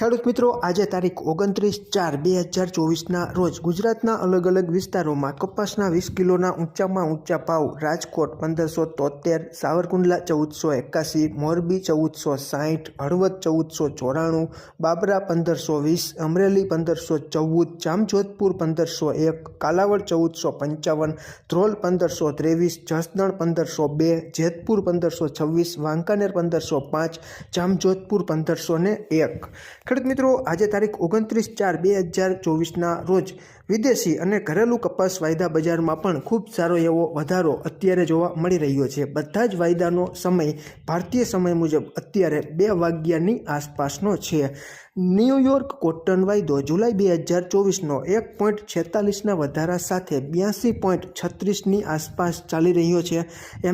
ખેડૂત મિત્રો, આજે તારીખ 29/4/2024ના રોજ ગુજરાતના અલગ અલગ વિસ્તારોમાં કપાસના 20 કિલોના ઊંચામાં ઊંચા ભાવ રાજકોટ 1573, સાવરકુંડલા 1481, મોરબી 1460, હળવદ 1494, બાબરા 1520, અમરેલી 1514, જામજોધપુર 1501, કાલાવડ 1455, ધ્રોલ 1523, જસદણ 1502, જેતપુર 1526, વાંકાનેર 1505, જામજોધપુર 1501। ખેડૂત મિત્રો, આજે તારીખ 29/4/2024ના રોજ વિદેશી અને ઘરેલું કપાસ વાયદા બજારમાં પણ ખૂબ સારો એવો વધારો અત્યારે જોવા મળી રહ્યો છે। બધા જ વાયદાનો સમય ભારતીય સમય મુજબ અત્યારે 2 વાગ્યાની આસપાસનો છે। ન્યૂયોર્ક કોટન વાયદો જુલાઈ 2024નો 1.46ના વધારા સાથે 82.36ની આસપાસ ચાલી રહ્યો છે।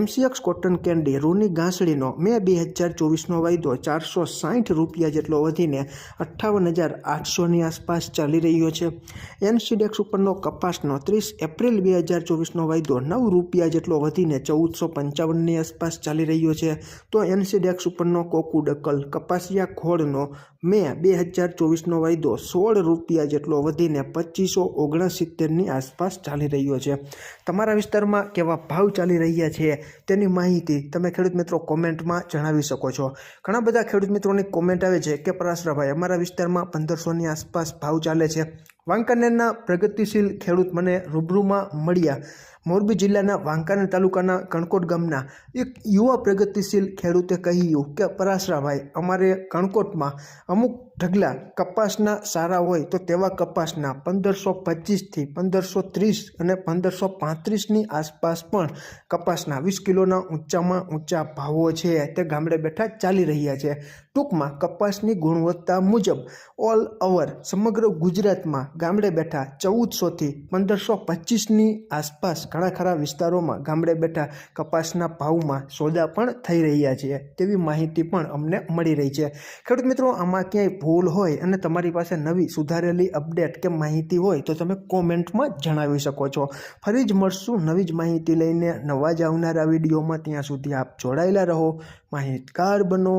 MCX કોટન કેન્ડી રૂની ઘાસડીનો મે 2024નો વાયદો ₹460 જેટલો વધીને 58,800ની આસપાસ ચાલી રહ્યો છે। NCDEX ઉપરનો કપાસનો 30 એપ્રિલ 2024નો વાયદો ₹9 જેટલો વધીને 1455ની આસપાસ ચાલી રહ્યો છે। તો NCDEX ઉપરનો કોકુડકલ કપાસિયા ખોળનો મે 2024નો વાયદો ₹16 જેટલો વધીને 2569ની આસપાસ ચાલી રહ્યો છે। તમારા વિસ્તારમાં કેવા ભાવ ચાલી રહ્યા છે તેની માહિતી તમે ખેડૂત મિત્રો કોમેન્ટમાં જણાવી શકો છો। ઘણા બધા ખેડૂત મિત્રોની કોમેન્ટ આવે છે કે પરાશરાભાઈ, અમારા વિસ્તારમાં 1500ની આસપાસ ભાવ ચાલે છે। વાંકાનેરના પ્રગતિશીલ ખેડૂત મને રૂબરૂમાં મળ્યા। મોરબી જિલ્લાના વાંકાનેર તાલુકાના કણકોટ ગામના એક યુવા પ્રગતિશીલ ખેડૂતે કહ્યું કે પરાશરાભાઈ, અમારે કણકોટમાં અમુક ઢગલા કપાસના સારા હોય તો તેવા કપાસના 1525થી 1530 અને 1535ની આસપાસ પણ કપાસના 20 કિલોના ઊંચામાં ઊંચા ભાવો છે તે ગામડે બેઠા ચાલી રહ્યા છે। ટૂંકમાં કપાસની ગુણવત્તા મુજબ ઓલ ઓવર સમગ્ર ગુજરાતમાં ગામડે બેઠા 1400થી 1525ની આસપાસ ઘણા ખરા વિસ્તારોમાં ગામડે બેઠા કપાસના ભાવમાં સોદા પણ થઈ રહ્યા છે તેવી માહિતી પણ અમને મળી રહી છે। ખેડૂત મિત્રો, આમાં ક્યાંય ભૂલ હોય અને તમારી પાસે નવી સુધારેલી અપડેટ કે માહિતી હોય તો તમે કોમેન્ટમાં જણાવી શકો છો। ફરી જ મળશું નવી જ માહિતી લઈને નવા જ આવનારા વિડીયોમાં। ત્યાં સુધી આપ જોડાયેલા રહો, માહિતગાર બનો।